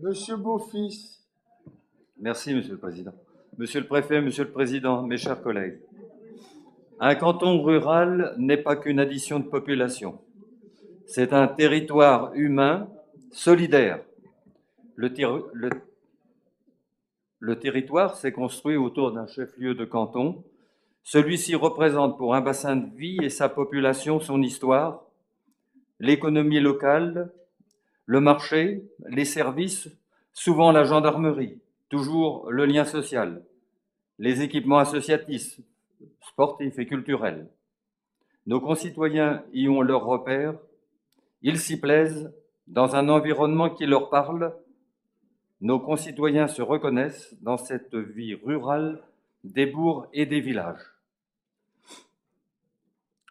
Monsieur Beaufils, Merci, Monsieur le Président. Monsieur le Préfet, Monsieur le Président, mes chers collègues, un canton rural n'est pas qu'une addition de population. C'est un territoire humain solidaire. Le territoire s'est construit autour d'un chef-lieu de canton. Celui-ci représente pour un bassin de vie et sa population son histoire, l'économie locale, le marché, les services, souvent la gendarmerie, toujours le lien social, les équipements associatifs, sportifs et culturels. Nos concitoyens y ont leurs repères, ils s'y plaisent dans un environnement qui leur parle. Nos concitoyens se reconnaissent dans cette vie rurale des bourgs et des villages.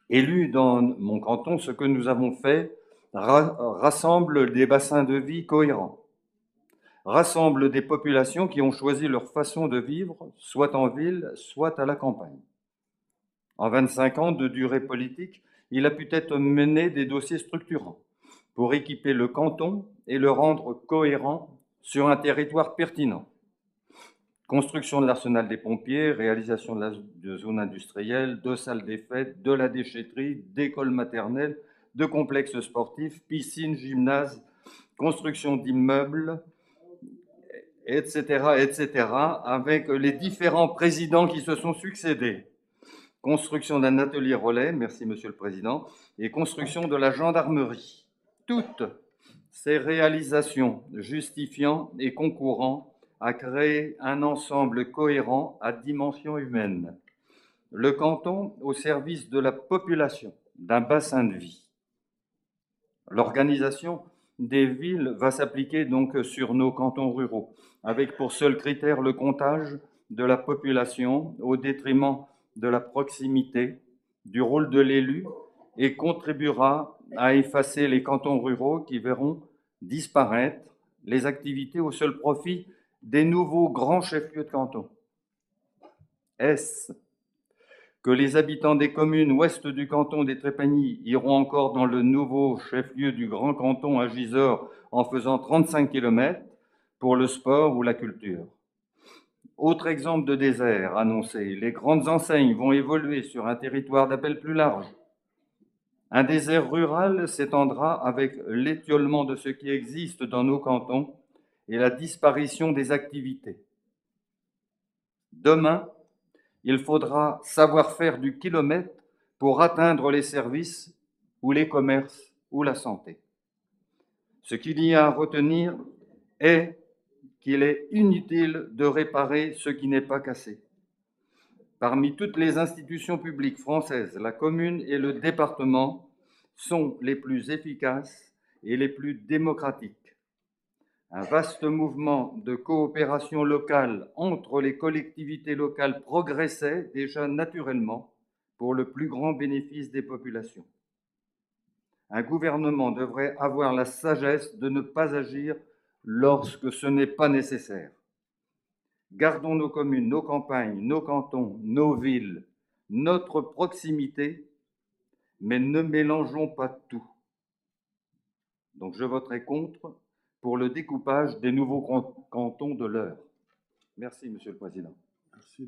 Élus dans mon canton, ce que nous avons fait rassemble des bassins de vie cohérents, rassemble des populations qui ont choisi leur façon de vivre, soit en ville, soit à la campagne. En 25 ans de durée politique, il a pu être mené des dossiers structurants pour équiper le canton et le rendre cohérent sur un territoire pertinent. Construction de l'arsenal des pompiers, réalisation de zones industrielles, de salles des fêtes, de la déchetterie, d'écoles maternelles, de complexes sportifs, piscines, gymnases, construction d'immeubles, etc., avec les différents présidents qui se sont succédés. Construction d'un atelier relais, merci Monsieur le Président, et construction de la gendarmerie. Toutes ces réalisations justifiant et concourant à créer un ensemble cohérent à dimension humaine. Le canton au service de la population, d'un bassin de vie. L'organisation des villes va s'appliquer donc sur nos cantons ruraux, avec pour seul critère le comptage de la population au détriment de la proximité, du rôle de l'élu, et contribuera à effacer les cantons ruraux qui verront disparaître les activités au seul profit des nouveaux grands chefs-lieux de canton. Est-ce que les habitants des communes ouest du canton des Trépanies iront encore dans le nouveau chef-lieu du grand canton à Gisors en faisant 35 km pour le sport ou la culture? Autre exemple de désert annoncé, les grandes enseignes vont évoluer sur un territoire d'appel plus large. Un désert rural s'étendra avec l'étiolement de ce qui existe dans nos cantons et la disparition des activités. Demain, il faudra savoir faire du kilomètre pour atteindre les services ou les commerces ou la santé. Ce qu'il y a à retenir est qu'il est inutile de réparer ce qui n'est pas cassé. Parmi toutes les institutions publiques françaises, la commune et le département sont les plus efficaces et les plus démocratiques. Un vaste mouvement de coopération locale entre les collectivités locales progressait déjà naturellement pour le plus grand bénéfice des populations. Un gouvernement devrait avoir la sagesse de ne pas agir lorsque ce n'est pas nécessaire. Gardons nos communes, nos campagnes, nos cantons, nos villes, notre proximité, mais ne mélangeons pas tout. Donc je voterai contre pour le découpage des nouveaux cantons de l'heure. Merci, Monsieur le Président. merci.